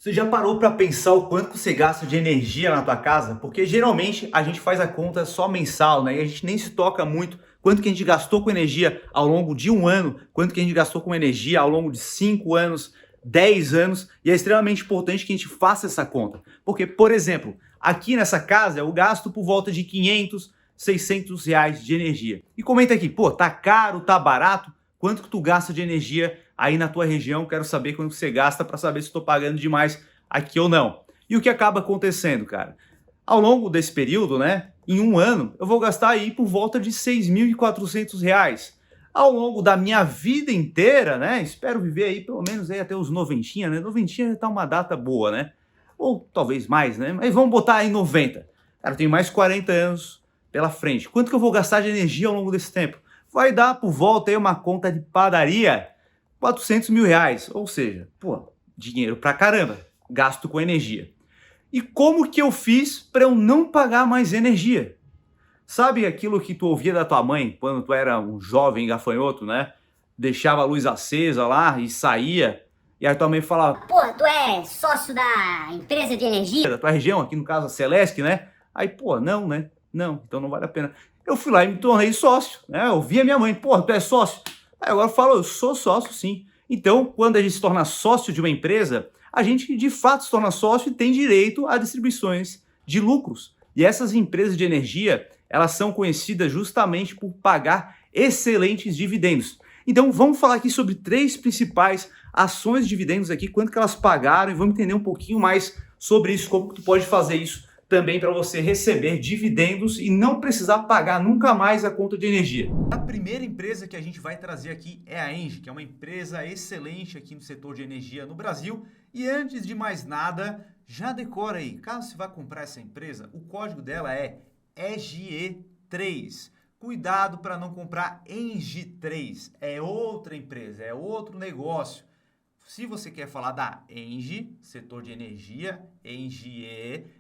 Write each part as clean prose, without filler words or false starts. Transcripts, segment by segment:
Você já parou para pensar o quanto você gasta de energia na tua casa? Porque geralmente a gente faz a conta só mensal, né? E a gente nem se toca muito quanto que a gente gastou com energia ao longo de um ano, quanto que a gente gastou com energia ao longo de 5 anos, 10 anos. E é extremamente importante que a gente faça essa conta. Porque, por exemplo, aqui nessa casa eu gasto por volta de 500, 600 reais de energia. E comenta aqui, pô, tá caro, tá barato? Quanto que tu gasta de energia aí na tua região? Quero saber quanto você gasta para saber se estou pagando demais aqui ou não. E o que acaba acontecendo, cara? Ao longo desse período, né, em um ano, eu vou gastar aí por volta de 6.400 reais. Ao longo da minha vida inteira, né, espero viver aí pelo menos aí até os noventinha, né? Noventinha já tá uma data boa, né? Ou talvez mais, né? Mas vamos botar aí 90. Cara, eu tenho mais 40 anos pela frente. Quanto que eu vou gastar de energia ao longo desse tempo? Vai dar por volta aí uma conta de padaria 400 mil reais, ou seja, pô, dinheiro pra caramba, gasto com energia. E como que eu fiz para eu não pagar mais energia? Sabe aquilo que tu ouvia da tua mãe quando tu era um jovem gafanhoto, né? Deixava a luz acesa lá e saía, e aí tua mãe falava, Porra, tu é sócio da empresa de energia? da tua região, aqui no caso a Celesc, né? Aí, pô, não, né? Não, então não vale a pena. Eu fui lá e me tornei sócio, né? Eu vi a minha mãe, pô, tu é sócio? Aí agora eu falo, eu sou sócio sim. Então, quando a gente se torna sócio de uma empresa, a gente de fato se torna sócio e tem direito a distribuições de lucros. E essas empresas de energia, elas são conhecidas justamente por pagar excelentes dividendos. Então, vamos falar aqui sobre 3 principais ações de dividendos aqui, quanto que elas pagaram, e vamos entender um pouquinho mais sobre isso, como que tu pode fazer isso também para você receber dividendos e não precisar pagar nunca mais a conta de energia. A primeira empresa que a gente vai trazer aqui é a Engie, que é uma empresa excelente aqui no setor de energia no Brasil. E antes de mais nada, já decora aí, caso você vá comprar essa empresa, o código dela é EGE3. Cuidado para não comprar Engie 3, é outra empresa, é outro negócio. Se você quer falar da Engie, setor de energia, Engie,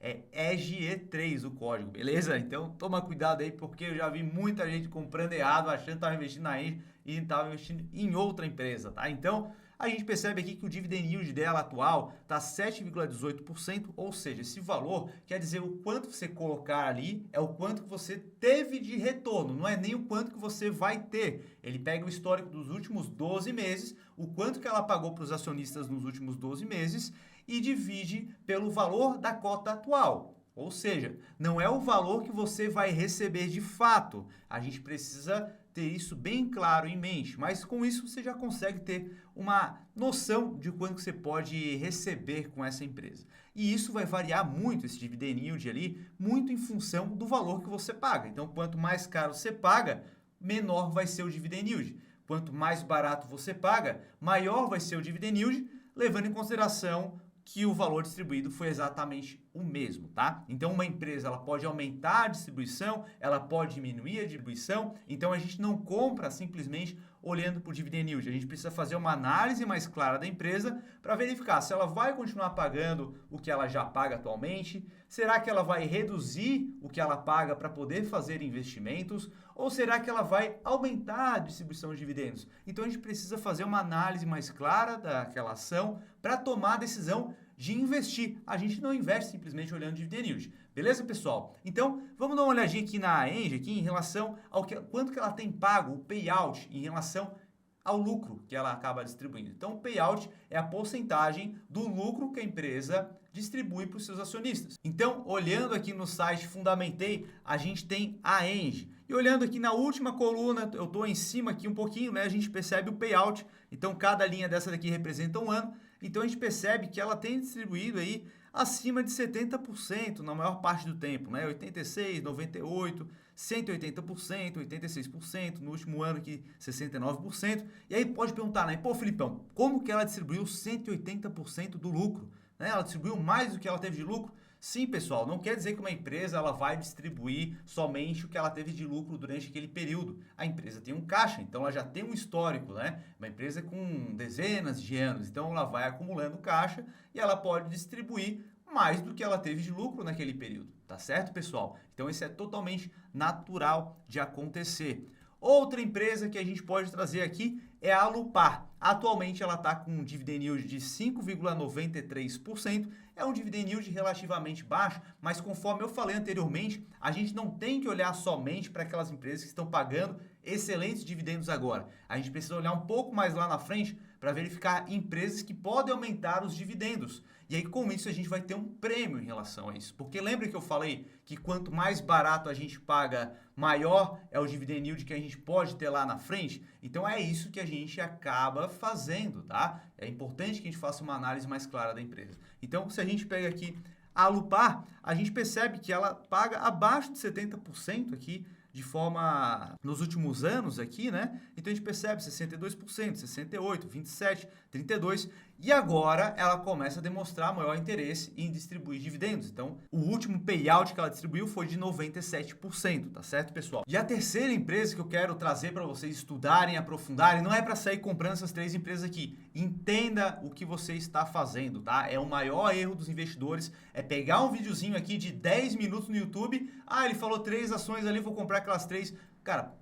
é EGE3 o código, beleza? Então toma cuidado aí, porque eu já vi muita gente comprando errado, achando que estava investindo na Engie e estava investindo em outra empresa, tá? Então a gente percebe aqui que o dividend yield dela atual está 7,18%, ou seja, esse valor quer dizer o quanto você colocar ali é o quanto que você teve de retorno, não é nem o quanto que você vai ter. Ele pega o histórico dos últimos 12 meses, o quanto que ela pagou para os acionistas nos últimos 12 meses e divide pelo valor da cota atual. Ou seja, não é o valor que você vai receber de fato. A gente precisa ter isso bem claro em mente, mas com isso você já consegue ter uma noção de quanto você pode receber com essa empresa. E isso vai variar muito, esse dividend yield ali, muito em função do valor que você paga. Então, quanto mais caro você paga, menor vai ser o dividend yield. Quanto mais barato você paga, maior vai ser o dividend yield, levando em consideração que o valor distribuído foi exatamente o mesmo, tá? Então uma empresa ela pode aumentar a distribuição, ela pode diminuir a distribuição, então a gente não compra simplesmente olhando para o dividend yield. A gente precisa fazer uma análise mais clara da empresa para verificar se ela vai continuar pagando o que ela já paga atualmente, será que ela vai reduzir o que ela paga para poder fazer investimentos, ou será que ela vai aumentar a distribuição de dividendos? Então a gente precisa fazer uma análise mais clara daquela ação para tomar a decisão de investir. A gente não investe simplesmente olhando dividend yield. Beleza, pessoal? Então, vamos dar uma olhadinha aqui na Engie aqui em relação ao quanto que ela tem pago, o payout, em relação ao lucro que ela acaba distribuindo. Então, o payout é a porcentagem do lucro que a empresa distribui para os seus acionistas. Então, olhando aqui no site Fundamentei, a gente tem a Engie. E olhando aqui na última coluna, eu estou em cima aqui um pouquinho, né? A gente percebe o payout. Então, cada linha dessa daqui representa um ano. Então, a gente percebe que ela tem distribuído aí acima de 70% na maior parte do tempo, né? 86%, 98%, 180%, 86%, no último ano aqui 69%. E aí pode perguntar, né? Pô, Filipão, como que ela distribuiu 180% do lucro? Né? Ela distribuiu mais do que ela teve de lucro? Sim, pessoal, não quer dizer que uma empresa ela vai distribuir somente o que ela teve de lucro durante aquele período. A empresa tem um caixa, então ela já tem um histórico, né? Uma empresa com dezenas de anos, então ela vai acumulando caixa e ela pode distribuir mais do que ela teve de lucro naquele período, tá certo, pessoal? Então isso é totalmente natural de acontecer. Outra empresa que a gente pode trazer aqui é a Alupar. Atualmente ela está com um dividend yield de 5,93%. É um dividend yield relativamente baixo, mas conforme eu falei anteriormente, a gente não tem que olhar somente para aquelas empresas que estão pagando excelentes dividendos agora. A gente precisa olhar um pouco mais lá na frente para verificar empresas que podem aumentar os dividendos. E aí, com isso, a gente vai ter um prêmio em relação a isso. Porque lembra que eu falei que quanto mais barato a gente paga, maior é o dividend yield que a gente pode ter lá na frente? Então, é isso que a gente acaba fazendo, tá? É importante que a gente faça uma análise mais clara da empresa. Então, se a gente pega aqui a Alupar, a gente percebe que ela paga abaixo de 70% aqui, de forma nos últimos anos aqui, né? Então a gente percebe 62%, 68%, 27%, 32%, e agora ela começa a demonstrar maior interesse em distribuir dividendos. Então, o último payout que ela distribuiu foi de 97%, tá certo, pessoal? E a terceira empresa que eu quero trazer para vocês estudarem, aprofundarem, não é para sair comprando essas três empresas aqui. Entenda o que você está fazendo, tá? É o maior erro dos investidores, é pegar um videozinho aqui de 10 minutos no YouTube, ele falou 3 ações ali, vou comprar aquelas 3. Cara,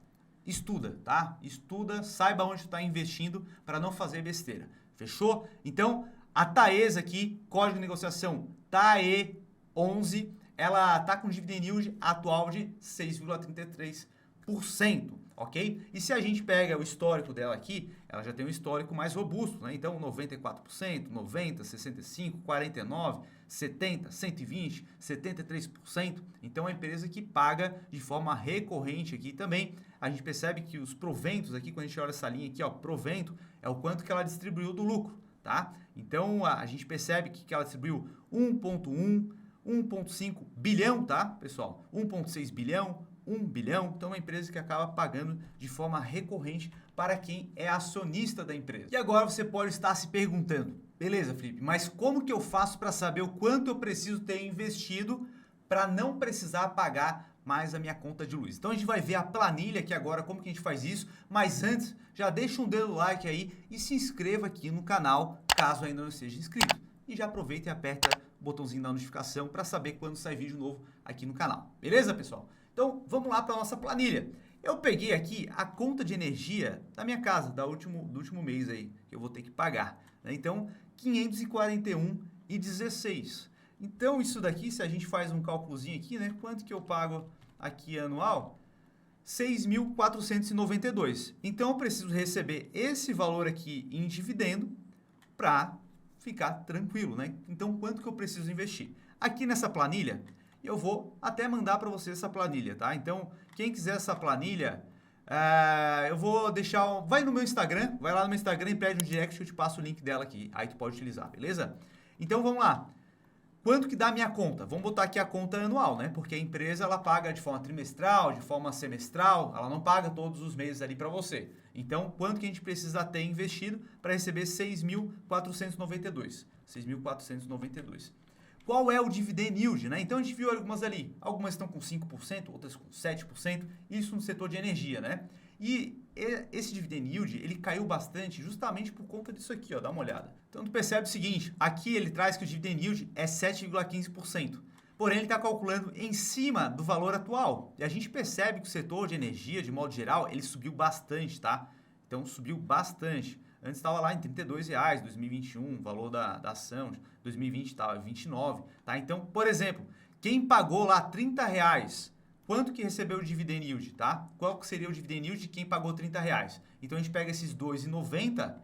estuda, tá? Estuda, saiba onde está investindo para não fazer besteira. Fechou? Então, a Taesa aqui, código de negociação TAE11, ela tá com dividend yield atual de 6,33%, ok? E se a gente pega o histórico dela aqui, ela já tem um histórico mais robusto, né? Então, 94%, 90%, 65%, 49%, 70%, 120%, 73%. Então, é uma empresa que paga de forma recorrente aqui também. A gente percebe que os proventos aqui, quando a gente olha essa linha aqui, ó, provento, é o quanto que ela distribuiu do lucro, tá? Então, a gente percebe que ela distribuiu 1,1, 1,5 bilhão, tá, pessoal? 1,6 bilhão, 1 bilhão. Então, é uma empresa que acaba pagando de forma recorrente para quem é acionista da empresa. E agora você pode estar se perguntando, beleza, Felipe, mas como que eu faço para saber o quanto eu preciso ter investido para não precisar pagar mais a minha conta de luz? Então a gente vai ver a planilha aqui agora, como que a gente faz isso, mas antes, já deixa um dedo no like aí e se inscreva aqui no canal, caso ainda não esteja inscrito. E já aproveita e aperta o botãozinho da notificação para saber quando sai vídeo novo aqui no canal. Beleza, pessoal? Então vamos lá para a nossa planilha. Eu peguei aqui a conta de energia da minha casa, do último mês aí, que eu vou ter que pagar, né? Então, 541,16. Então, isso daqui, se a gente faz um cálculozinho aqui, né? Quanto que eu pago aqui anual? 6.492. Então, eu preciso receber esse valor aqui em dividendo para ficar tranquilo, né? Então, quanto que eu preciso investir? Aqui nessa planilha, eu vou até mandar para você essa planilha, tá? Então, quem quiser essa planilha, eu vou deixar... Vai no meu Instagram, vai lá no meu Instagram e pede um direct que eu te passo o link dela aqui. Aí tu pode utilizar, beleza? Então, vamos lá. Quanto que dá a minha conta? Vamos botar aqui a conta anual, né? Porque a empresa, ela paga de forma trimestral, de forma semestral, ela não paga todos os meses ali para você. Então, quanto que a gente precisa ter investido para receber 6.492? 6.492. Qual é o dividend yield, né? Então, a gente viu algumas ali. Algumas estão com 5%, outras com 7%. Isso no setor de energia, né? E esse dividend yield, ele caiu bastante justamente por conta disso aqui, ó. Dá uma olhada. Então, tu percebe o seguinte. Aqui ele traz que o dividend yield é 7,15%. Porém, ele está calculando em cima do valor atual. E a gente percebe que o setor de energia, de modo geral, ele subiu bastante, tá? Então, subiu bastante. Antes estava lá em R$32, 2021, o valor da ação, 2020 estava em 29, tá? Então, por exemplo, quem pagou lá R$30, quanto que recebeu o dividend yield, tá? Qual que seria o dividend yield de quem pagou R$30? Então, a gente pega esses 2,90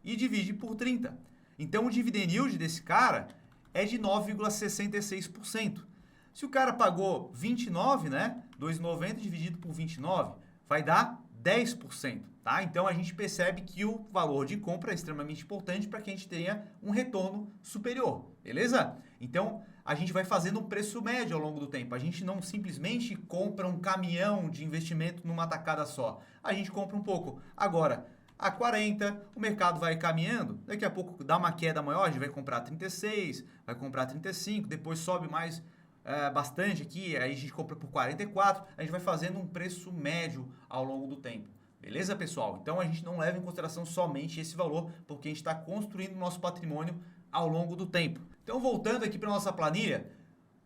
e divide por 30. Então, o dividend yield desse cara é de 9,66%. Se o cara pagou 29, né? 2,90 dividido por 29, vai dar 10%, tá? Então, a gente percebe que o valor de compra é extremamente importante para que a gente tenha um retorno superior, beleza? Então, a gente vai fazendo um preço médio ao longo do tempo. A gente não simplesmente compra um caminhão de investimento numa tacada só. A gente compra um pouco. Agora, a 40, o mercado vai caminhando, daqui a pouco dá uma queda maior, a gente vai comprar 36, vai comprar 35, depois sobe mais bastante aqui, aí a gente compra por 44, a gente vai fazendo um preço médio ao longo do tempo. Beleza, pessoal? Então, a gente não leva em consideração somente esse valor, porque a gente está construindo o nosso patrimônio ao longo do tempo. Então, voltando aqui para a nossa planilha,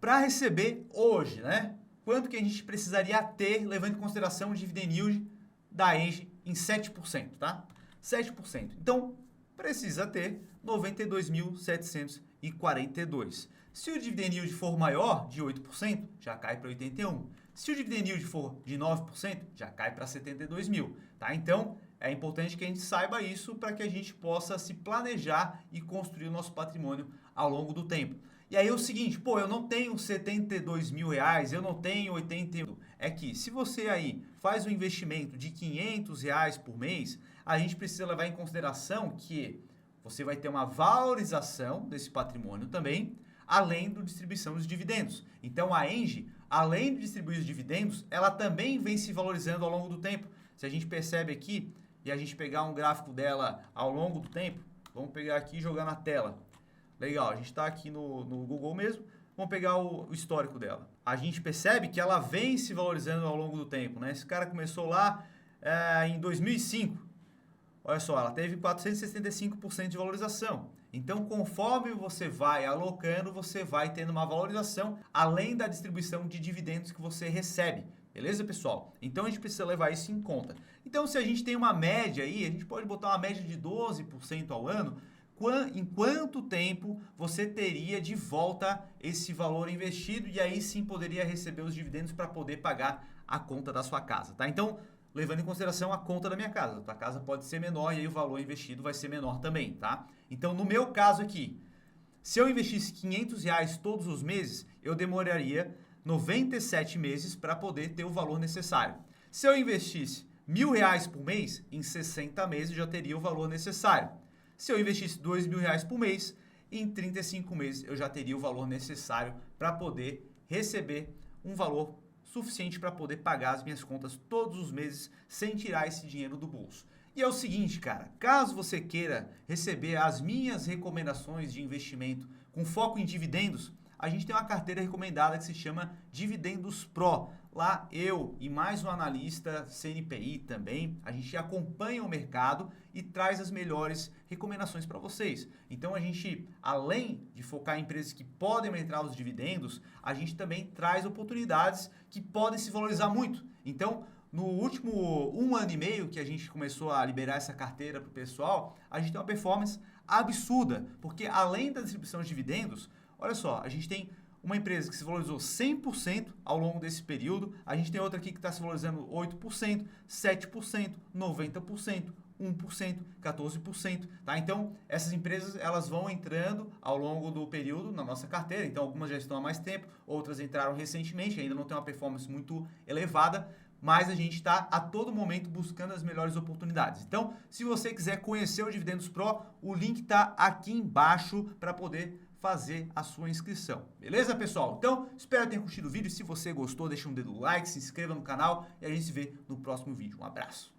para receber hoje, né? Quanto que a gente precisaria ter, levando em consideração o dividend yield da Engie em 7%, tá? 7%. Então, precisa ter 92.742. Se o dividend yield for maior de 8%, já cai para 81. Se o dividend yield for de 9%, já cai para 72 mil, tá? Então, é importante que a gente saiba isso para que a gente possa se planejar e construir o nosso patrimônio ao longo do tempo. E aí é o seguinte, pô, eu não tenho 72 mil reais, eu não tenho 81. É que se você aí faz um investimento de 500 reais por mês, a gente precisa levar em consideração que você vai ter uma valorização desse patrimônio também, além da distribuição dos dividendos. Então a Engie, além de distribuir os dividendos, ela também vem se valorizando ao longo do tempo. Se a gente percebe aqui, e a gente pegar um gráfico dela ao longo do tempo, vamos pegar aqui e jogar na tela. Legal, a gente está aqui no Google mesmo, vamos pegar o histórico dela. A gente percebe que ela vem se valorizando ao longo do tempo, né? Esse cara começou lá em 2005. Olha só, ela teve 465% de valorização. Então, conforme você vai alocando, você vai tendo uma valorização, além da distribuição de dividendos que você recebe. Beleza, pessoal? Então, a gente precisa levar isso em conta. Então, se a gente tem uma média aí, a gente pode botar uma média de 12% ao ano. Em quanto tempo você teria de volta esse valor investido e aí sim poderia receber os dividendos para poder pagar a conta da sua casa, tá? Então, levando em consideração a conta da minha casa. A tua casa pode ser menor e aí o valor investido vai ser menor também, tá? Então, no meu caso aqui, se eu investisse 500 reais todos os meses, eu demoraria 97 meses para poder ter o valor necessário. Se eu investisse R$1.000 por mês, em 60 meses eu já teria o valor necessário. Se eu investisse R$2.000 por mês, em 35 meses eu já teria o valor necessário para poder receber um valor suficiente para poder pagar as minhas contas todos os meses sem tirar esse dinheiro do bolso. E é o seguinte, cara, caso você queira receber as minhas recomendações de investimento com foco em dividendos, a gente tem uma carteira recomendada que se chama Dividendos Pro. Lá eu e mais um analista CNPI também, a gente acompanha o mercado e traz as melhores recomendações para vocês. Então a gente, além de focar em empresas que podem aumentar os dividendos, a gente também traz oportunidades que podem se valorizar muito. Então, no último 1 ano e meio que a gente começou a liberar essa carteira para o pessoal, a gente tem uma performance absurda, porque além da distribuição de dividendos, olha só, a gente tem uma empresa que se valorizou 100% ao longo desse período, a gente tem outra aqui que está se valorizando 8%, 7%, 90%, 1%, 14%, tá? Então, essas empresas, elas vão entrando ao longo do período na nossa carteira, então algumas já estão há mais tempo, outras entraram recentemente, ainda não tem uma performance muito elevada, mas a gente está a todo momento buscando as melhores oportunidades. Então, se você quiser conhecer o Dividendos Pro, o link está aqui embaixo para poder fazer a sua inscrição. Beleza, pessoal? Então, espero que tenham curtido o vídeo. Se você gostou, deixa um dedo no like, se inscreva no canal e a gente se vê no próximo vídeo. Um abraço!